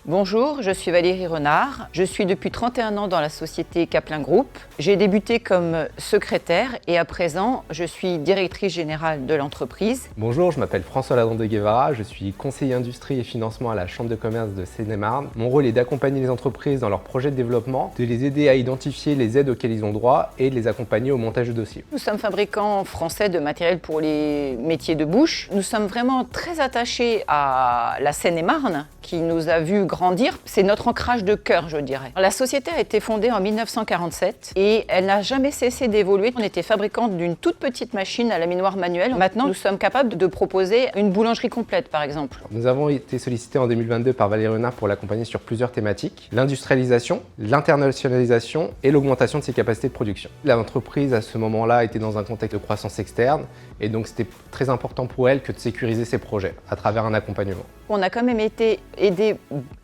Bonjour, je suis Valérie Renard. Je suis depuis 31 ans dans la société Kaplan Group. J'ai débuté comme secrétaire et à présent, je suis directrice générale de l'entreprise. Bonjour, je m'appelle François Ladron de Guevara, je suis conseiller industrie et financement à la Chambre de commerce de Seine-et-Marne. Mon rôle est d'accompagner les entreprises dans leurs projets de développement, de les aider à identifier les aides auxquelles ils ont droit et de les accompagner au montage de dossiers. Nous sommes fabricants français de matériel pour les métiers de bouche. Nous sommes vraiment très attachés à la Seine-et-Marne qui nous a vu grandir. C'est notre ancrage de cœur, je dirais. La société a été fondée en 1947 et elle n'a jamais cessé d'évoluer. On était fabricant d'une toute petite machine à laminoir manuel. Maintenant, nous sommes capables de proposer une boulangerie complète, par exemple. Nous avons été sollicités en 2022 par Valérie Renard pour l'accompagner sur plusieurs thématiques. L'industrialisation, l'internationalisation et l'augmentation de ses capacités de production. L'entreprise, à ce moment-là, était dans un contexte de croissance externe et donc c'était très important pour elle que de sécuriser ses projets à travers un accompagnement. On a quand même été aidé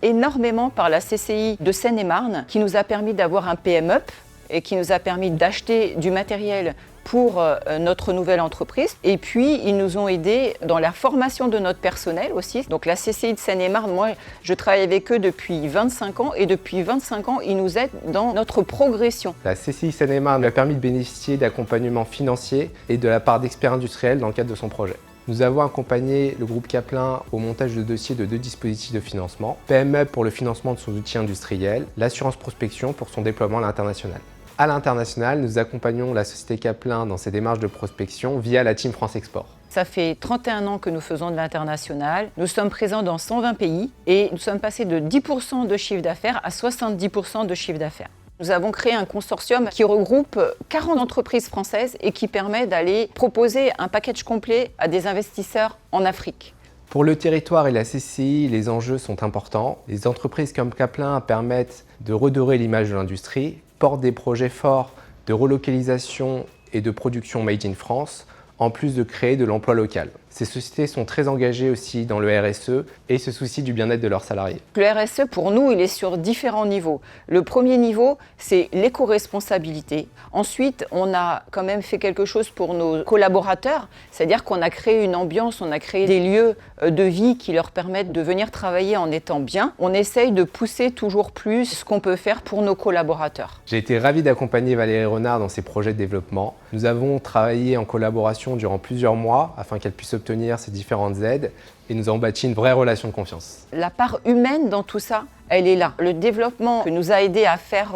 énormément par la CCI de Seine-et-Marne qui nous a permis d'avoir un PM-up et qui nous a permis d'acheter du matériel pour notre nouvelle entreprise. Et puis, ils nous ont aidés dans la formation de notre personnel aussi. Donc la CCI de Seine-et-Marne, moi, je travaille avec eux depuis 25 ans et depuis 25 ans, ils nous aident dans notre progression. La CCI Seine-et-Marne lui a permis de bénéficier d'accompagnement financier et de la part d'experts industriels dans le cadre de son projet. Nous avons accompagné le groupe Kaplan au montage de dossiers de 2 dispositifs de financement, PME pour le financement de son outil industriel, l'assurance prospection pour son déploiement à l'international. À l'international, nous accompagnons la société Kaplan dans ses démarches de prospection via la Team France Export. Ça fait 31 ans que nous faisons de l'international. Nous sommes présents dans 120 pays et nous sommes passés de 10% de chiffre d'affaires à 70% de chiffre d'affaires. Nous avons créé un consortium qui regroupe 40 entreprises françaises et qui permet d'aller proposer un package complet à des investisseurs en Afrique. Pour le territoire et la CCI, les enjeux sont importants. Les entreprises comme Kaplan permettent de redorer l'image de l'industrie, portent des projets forts de relocalisation et de production made in France, en plus de créer de l'emploi local. Ces sociétés sont très engagées aussi dans le RSE et se soucient du bien-être de leurs salariés. Le RSE, pour nous, il est sur différents niveaux. Le premier niveau, c'est l'éco-responsabilité. Ensuite, on a quand même fait quelque chose pour nos collaborateurs, c'est-à-dire qu'on a créé une ambiance, on a créé des lieux de vie qui leur permettent de venir travailler en étant bien. On essaye de pousser toujours plus ce qu'on peut faire pour nos collaborateurs. J'ai été ravi d'accompagner Valérie Renard dans ses projets de développement. Nous avons travaillé en collaboration durant plusieurs mois afin qu'elle puisse obtenir ces différentes aides et nous avons bâti une vraie relation de confiance. La part humaine dans tout ça, elle est là. Le développement que nous a aidé à faire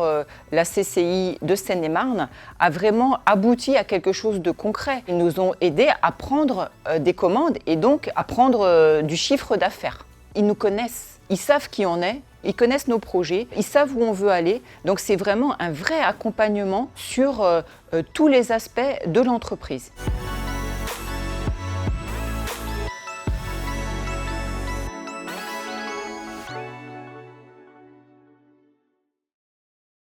la CCI de Seine-et-Marne a vraiment abouti à quelque chose de concret. Ils nous ont aidés à prendre des commandes et donc à prendre du chiffre d'affaires. Ils nous connaissent, ils savent qui on est, ils connaissent nos projets, ils savent où on veut aller. Donc c'est vraiment un vrai accompagnement sur tous les aspects de l'entreprise.